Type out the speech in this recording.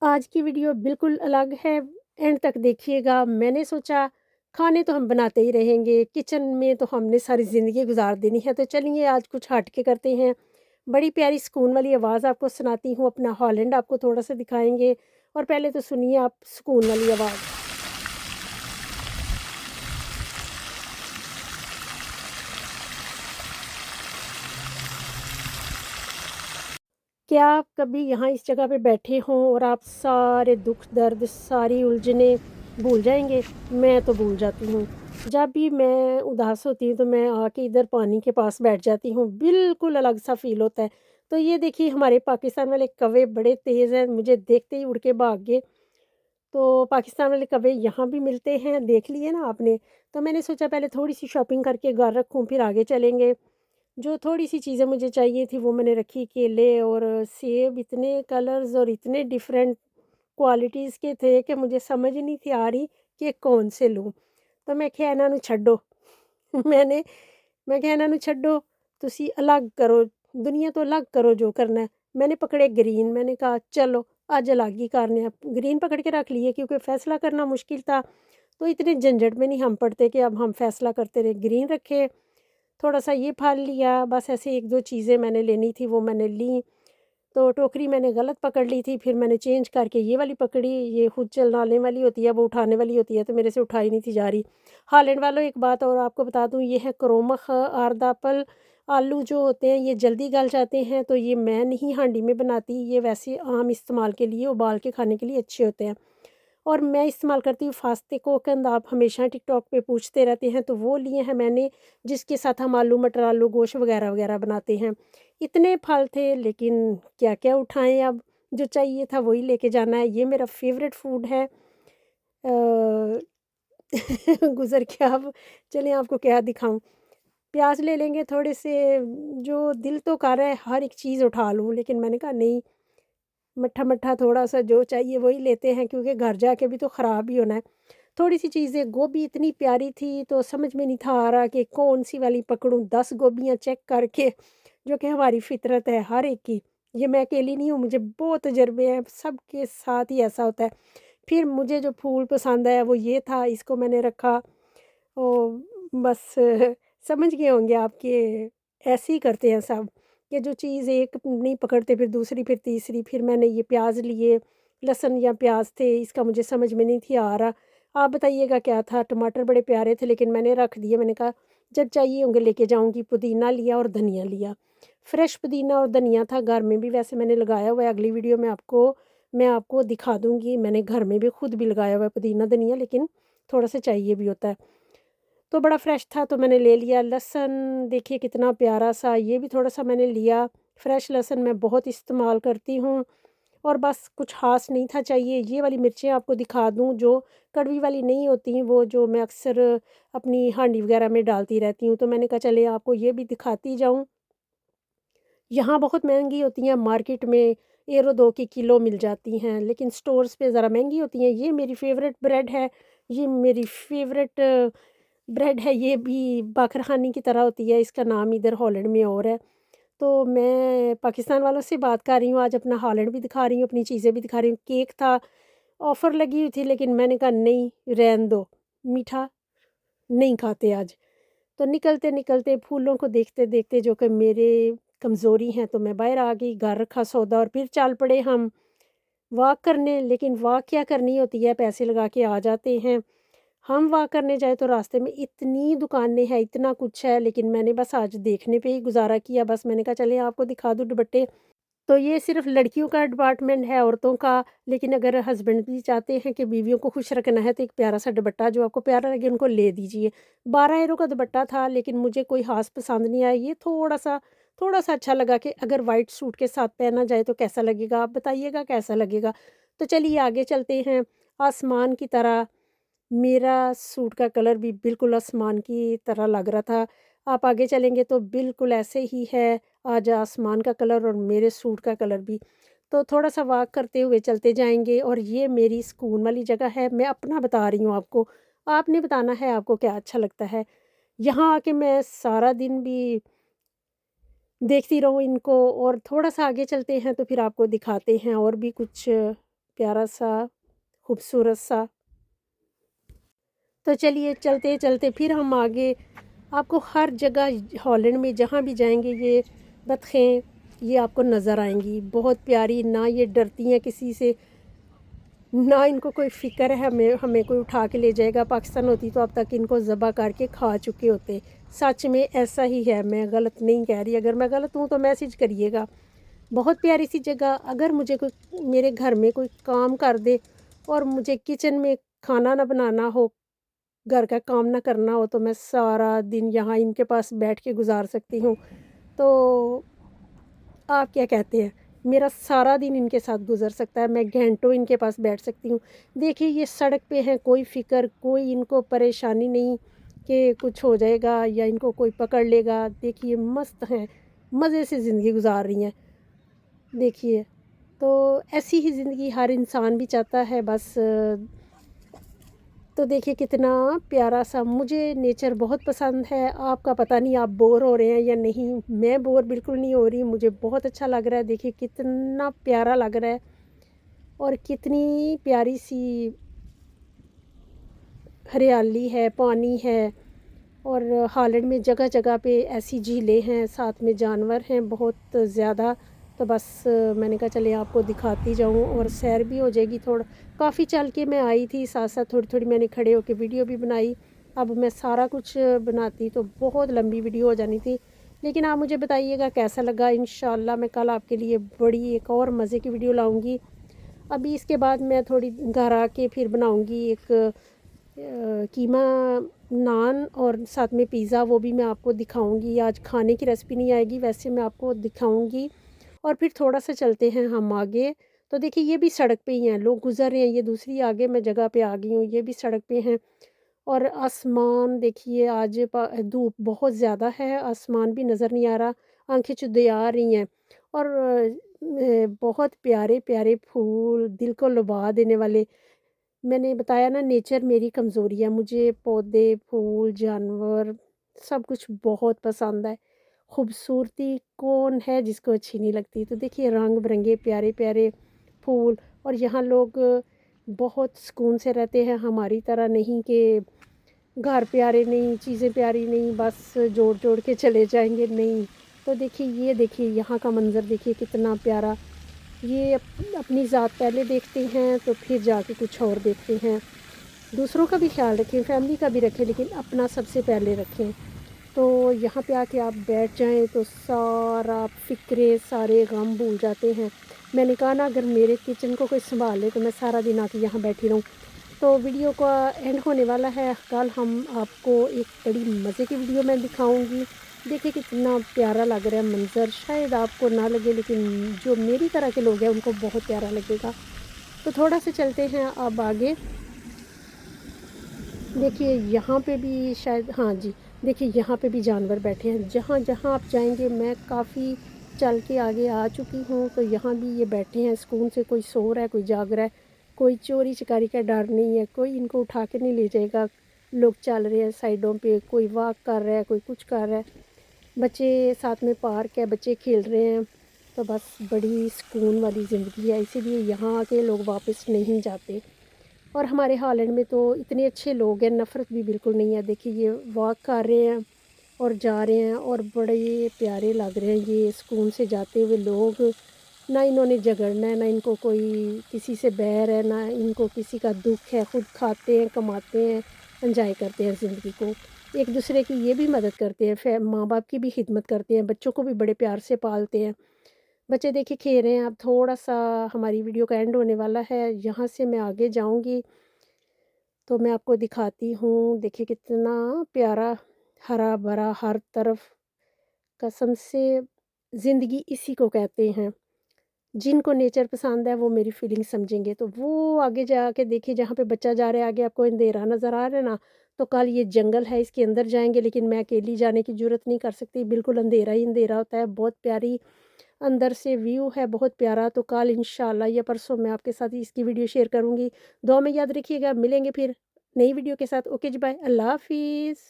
आज की वीडियो बिल्कुल अलग है, एंड तक देखिएगा। मैंने सोचा खाने तो हम बनाते ही रहेंगे, किचन में तो हमने सारी ज़िंदगी गुजार देनी है, तो चलिए आज कुछ हट के करते हैं। बड़ी प्यारी सुकून वाली आवाज़ आपको सुनाती हूँ, अपना हॉलैंड आपको थोड़ा-सा दिखाएँगे और पहले तो सुनिए आप सुकून वाली आवाज़। क्या आप कभी यहाँ इस जगह पे बैठे हों और आप सारे दुःख दर्द, सारी उलझनें भूल जाएँगे? मैं तो भूल जाती हूँ। जब भी मैं उदास होती हूँ तो मैं आके इधर पानी के पास बैठ जाती हूँ, बिल्कुल अलग-सा फ़ील होता है। तो ये देखिए हमारे पाकिस्तान वाले कौवे बड़े तेज़ हैं, मुझे देखते ही उड़ के भाग गए। तो पाकिस्तान वाले कौवे यहाँ भी मिलते हैं, देख लिए ना आपने? तो मैंने सोचा पहले थोड़ी-सी शॉपिंग करके घर रखूँ, फिर आगे चलेंगे। जो थोड़ी-सी चीज़ें मुझे चाहिए थी वो मैंने रखी, केले और सेब इतने कलर्स और इतने डिफरेंट क्वालिटीज़ के थे कि मुझे समझ नहीं थी आ रही कि कौन से लूँ। तो मैं कहा इन्हां नूं छड्डो। मैंने मैं कहा इन्हां नूं छड्डो, तुसी अलग करो, दुनिया तो अलग करो जो करना है। मैंने पकड़े ग्रीन, मैंने कहा चलो अज अलग ही करने हैं। ग्रीन पकड़ के रख लिए क्योंकि फ़ैसला करना मुश्किल था, तो इतने झंझट में नहीं हम पड़ते कि अब हम फ़ैसला करते रहे। ग्रीन रखे, थोड़ा-सा ये फल लिया, बस ऐसे 1-2 चीज़ें मैंने लेनी थी वो मैंने लीं। तो टोकरी मैंने गलत पकड़ ली थी, फिर मैंने चेंज करके ये वाली पकड़ी, ये खुद चलाने वाली होती है, वो उठाने वाली होती है, तो मेरे से उठाई नहीं थी जा रही। हालैंड वालों एक बात और आपको बता दूँ, ये है क्रोमख आरदापल आलू जो होते हैं ये जल्दी गल जाते हैं, तो ये मैं नहीं हांडी में बनाती, ये वैसे आम इस्तेमाल के लिए उबाल के खाने के लिए अच्छे होते हैं। और मैं इस्तेमाल करती हूँ फास्ते कोकंद, आप हमेशा टिकटॉक पे पूछते रहते हैं, तो वो लिए हैं मैंने, जिसके साथ हम आलू मटर, आलू गोश्त वगैरह-वगैरह बनाते हैं। इतने फल थे लेकिन क्या-क्या उठाएँ अब, जो चाहिए था वही लेके जाना है। ये मेरा फ़ेवरेट फूड है। गुज़र गया अब, चलिए आपको क्या दिखाऊँ। प्याज़ ले लेंगे थोड़े से, जो दिल तो कर रहा है हर एक चीज़ उठा लूँ, लेकिन मैंने कहा नहीं, मट्ठा-मट्ठा थोड़ा-सा जो चाहिए वही लेते हैं क्योंकि घर जाके भी तो ख़राब ही होना है। थोड़ी-सी चीज़ें, गोभी इतनी प्यारी थी तो समझ में नहीं था आ रहा कि कौन-सी वाली पकड़ूँ, 10 गोभियाँ चेक करके, जो कि हमारी फ़ितरत है हर एक की। ये मैं अकेली नहीं हूँ, मुझे बहुत तजुर्बे हैं, सबके साथ ही ऐसा होता है। फिर मुझे जो फूल पसंद आया वो ये था, इसको मैंने रखा। ओ बस समझ गए होंगे आप कि ऐसे ही करते हैं सब, कि जो चीज़ एक नहीं पकड़ते फिर दूसरी, फिर तीसरी। फिर मैंने ये प्याज़ लिए, लहसुन या प्याज़ थे, इसका मुझे समझ में नहीं थी आ रहा। आप बताइएगा क्या था? टमाटर बड़े प्यारे थे लेकिन मैंने रख दिए, मैंने कहा जब चाहिए होंगे लेके जाऊँगी। पुदीना लिया और धनिया लिया, फ्रेश पुदीना और धनिया था, घर में भी वैसे मैंने लगाया हुआ है, अगली वीडियो में मैं आपको दिखा दूँगी। मैंने घर में भी खुद भी लगाया हुआ है पुदीना, धनिया, लेकिन थोड़ा-सा चाहिए भी होता है। तो बड़ा फ्रेश था तो मैंने ले लिया। लहसुन देखिए कितना प्यारा-सा, ये भी थोड़ा-सा मैंने लिया। फ्रेश लहसुन मैं बहुत इस्तेमाल करती हूँ और बस कुछ ख़ास नहीं था चाहिए। ये वाली मिर्चें आपको दिखा दूँ जो कड़वी वाली नहीं होती, वो जो मैं अक्सर अपनी हांडी वग़ैरह में डालती रहती हूँ, तो मैंने कहा चलिए आपको ये भी दिखाती जाऊँ। यहाँ बहुत महँगी होती हैं, मार्केट में 1-2 की किलो मिल जाती हैं, लेकिन स्टोर्स पे ज़रा महँगी होती हैं। ये मेरी फ़ेवरेट ब्रेड है, ये मेरी फ़ेवरेट ब्रेड है, ये भी बाकरखानी की तरह होती है, इसका नाम इधर हॉलैंड में और है। तो मैं पाकिस्तान वालों से बात कर रही हूँ, आज अपना हॉलैंड भी दिखा रही हूँ, अपनी चीज़ें भी दिखा रही हूँ। केक था, ऑफ़र लगी हुई थी, लेकिन मैंने कहा नहीं, रहने दो, मीठा नहीं खाते आज। तो निकलते-निकलते फूलों को देखते-देखते, जो कि मेरे कमज़ोरी हैं, तो मैं बाहर आ गई, घर रखा सौदा और फिर चल पड़े हम वॉक करने। लेकिन वॉक क्या करनी होती है, पैसे लगा के आ जाते हैं। हम वॉक करने जाए तो रास्ते में इतनी दुकानें हैं, इतना कुछ है, लेकिन मैंने बस आज देखने पे ही गुज़ारा किया। बस मैंने कहा चलिए आपको दिखा दूँ दुपट्टे। तो ये सिर्फ़ लड़कियों का डिपार्टमेंट है, औरतों का, लेकिन अगर हस्बैंड भी चाहते हैं कि बीवियों को खुश रखना है, तो एक प्यारा-सा दुपट्टा जो आपको प्यारा लगे उनको ले दीजिए। 12 € का दुपट्टा था, लेकिन मुझे कोई ख़ास पसंद नहीं आया। ये थोड़ा-सा अच्छा लगा कि अगर व्हाइट सूट के साथ पहना जाए तो कैसा लगेगा? आप बताइएगा कैसा लगेगा? तो चलिए आगे चलते हैं। आसमान की तरह मेरा सूट का कलर भी बिल्कुल आसमान की तरह लग रहा था। आप आगे चलेंगे तो बिल्कुल ऐसे ही है, आज आसमान का कलर और मेरे सूट का कलर भी। तो थोड़ा-सा वॉक करते हुए चलते जाएँगे और ये मेरी सुकून वाली जगह है, मैं अपना बता रही हूँ आपको। आपने बताना है आपको क्या अच्छा लगता है। यहाँ आके मैं सारा दिन भी देखती रहूँ इनको, और थोड़ा-सा आगे चलते हैं तो फिर आपको दिखाते हैं और भी कुछ प्यारा सा खूबसूरत सा। तो चलिए चलते चलते फिर हम आगे, आपको हर जगह हॉलैंड में जहाँ भी जाएंगे ये बतखें ये आपको नज़र आएंगी, बहुत प्यारी। ना ये डरती हैं किसी से, ना इनको कोई फ़िक्र है हमें हमें कोई उठा के ले जाएगा। पाकिस्तान होती तो अब तक इनको ज़बह करके खा चुके होते। सच में ऐसा ही है, मैं गलत नहीं कह रही। अगर मैं गलत हूँ तो मैसेज करिएगा। बहुत प्यारी सी जगह। अगर मुझे कोई मेरे घर में कोई काम कर दे और मुझे किचन में खाना ना बनाना हो, घर का काम ना करना हो, तो मैं सारा दिन यहाँ इनके पास बैठ के गुजार सकती हूँ। तो आप क्या कहते हैं? मेरा सारा दिन इनके साथ गुज़र सकता है, मैं घंटों इनके पास बैठ सकती हूँ। देखिए ये सड़क पे हैं, कोई फ़िक्र, कोई इनको परेशानी नहीं कि कुछ हो जाएगा या इनको कोई पकड़ लेगा। देखिए मस्त हैं, मज़े से ज़िंदगी गुज़ार रही हैं। देखिए, तो ऐसी ही ज़िंदगी हर इंसान भी चाहता है बस। तो देखिए कितना प्यारा सा, मुझे नेचर बहुत पसंद है। आपका पता नहीं आप बोर हो रहे हैं या नहीं, मैं बोर बिल्कुल नहीं हो रही, मुझे बहुत अच्छा लग रहा है। देखिए कितना प्यारा लग रहा है और कितनी प्यारी सी हरियाली है, पानी है। और हॉलैंड में जगह जगह पे ऐसी झीलें हैं, साथ में जानवर हैं बहुत ज़्यादा। तो बस मैंने कहा चलिए आपको दिखाती जाऊं और सैर भी हो जाएगी। थोड़ा काफ़ी चल के मैं आई थी, साथ साथ थोड़ी थोड़ी मैंने खड़े होकर वीडियो भी बनाई। अब मैं सारा कुछ बनाती तो बहुत लंबी वीडियो हो जानी थी। लेकिन आप मुझे बताइएगा कैसा लगा। इंशाल्लाह मैं कल आपके लिए बड़ी एक और मज़े की वीडियो लाऊंगी। अभी इसके बाद मैं थोड़ी घर आके फिर बनाऊंगी एक कीमा नान और साथ में पिज़्ज़ा, वो भी मैं आपको दिखाऊंगी। आज खाने की रेसिपी नहीं आएगी, वैसे मैं आपको दिखाऊंगी। और फिर थोड़ा सा चलते हैं हम आगे। तो देखिए ये भी सड़क पे ही हैं, लोग गुज़र रहे हैं। ये दूसरी आगे मैं जगह पे आ गई हूँ, ये भी सड़क पे हैं। और आसमान देखिए आज धूप बहुत ज़्यादा है, आसमान भी नज़र नहीं आ रहा, आंखें चुदिया रही हैं। और बहुत प्यारे प्यारे फूल, दिल को लुभा देने वाले। मैंने बताया ना नेचर मेरी कमज़ोरी है, मुझे पौधे, फूल, जानवर सब कुछ बहुत पसंद है। खूबसूरती कौन है जिसको अच्छी नहीं लगती। तो देखिए रंग-बिरंगे प्यारे-प्यारे फूल। और यहाँ लोग बहुत सुकून से रहते हैं, हमारी तरह नहीं कि घर प्यारे नहीं, चीज़ें प्यारी नहीं, बस जोड़-जोड़ के चले जाएँगे, नहीं। तो देखिए यहाँ का मंज़र देखिए कितना प्यारा। ये अपनी ज़ात पहले देखते हैं तो फिर जाके कुछ और देखते हैं। दूसरों का भी ख्याल रखें, फैमिली का भी रखें, लेकिन अपना सबसे पहले रखें। तो यहाँ पे आके आप बैठ जाएं तो सारा फ़िक्रे, सारे गम भूल जाते हैं। मैंने कहा ना अगर मेरे किचन को कोई संभाले तो मैं सारा दिन आके यहाँ बैठी रहूँ। तो वीडियो का एंड होने वाला है, कल हम आपको एक बड़ी मज़े की वीडियो मैं दिखाऊंगी। देखिए कितना प्यारा लग रहा है मंज़र, शायद आपको ना लगे लेकिन जो मेरी तरह के लोग हैं उनको बहुत प्यारा लगेगा। तो थोड़ा सा चलते हैं अब आगे। देखिए यहाँ पे भी शायद, हाँ जी, देखिए यहाँ पे भी जानवर बैठे हैं। जहाँ जहाँ आप जाएंगे, मैं काफ़ी चल के आगे आ चुकी हूँ तो यहाँ भी ये बैठे हैं सुकून से। कोई सो रहा है, कोई जाग रहा है, कोई चोरी चकारी का डर नहीं है, कोई इनको उठा के नहीं ले जाएगा। लोग चल रहे हैं साइडों पे, कोई वॉक कर रहा है, कोई कुछ कर रहा है। बच्चे साथ में पार्क है, बच्चे खेल रहे हैं। तो बस बड़ी सुकून वाली ज़िंदगी है, इसीलिए यहाँ आके लोग वापस नहीं जाते। और हमारे हॉलैंड में तो इतने अच्छे लोग हैं, नफ़रत भी बिल्कुल नहीं है। देखिए ये वॉक कर रहे हैं और जा रहे हैं और बड़े प्यारे लग रहे हैं ये सुकून से जाते हुए लोग। ना इन्होंने झगड़ना है, ना इनको कोई किसी से बैर है, ना इनको किसी का दुख है। खुद खाते हैं, कमाते हैं, एंजॉय करते हैं ज़िंदगी को। एक दूसरे की ये भी मदद करते हैं, माँ बाप की भी खिदमत करते हैं, बच्चों को भी बड़े प्यार से पालते हैं। बच्चे देखिए खेल रहे हैं। अब थोड़ा सा हमारी वीडियो का एंड होने वाला है, यहाँ से मैं आगे जाऊँगी तो मैं आपको दिखाती हूँ। देखिए कितना प्यारा हरा भरा हर तरफ, कसम से ज़िंदगी इसी को कहते हैं। जिनको नेचर पसंद है वो मेरी फीलिंग समझेंगे। तो वो आगे जाके देखिए जहाँ पे बच्चा जा रहा है, आगे आपको अंधेरा नज़र आ रहा है ना, तो कल ये जंगल है इसके अंदर जाएंगे, लेकिन मैं अकेली जाने की जरूरत नहीं कर सकती, बिल्कुल अंधेरा ही अंधेरा होता है। बहुत प्यारी अंदर से व्यू है, बहुत प्यारा। तो कल इंशाल्लाह या परसों मैं आपके साथ इसकी वीडियो शेयर करूँगी। दुआ में याद रखिएगा, मिलेंगे फिर नई वीडियो के साथ। ओके जी, बाय, अल्लाह हाफिज़।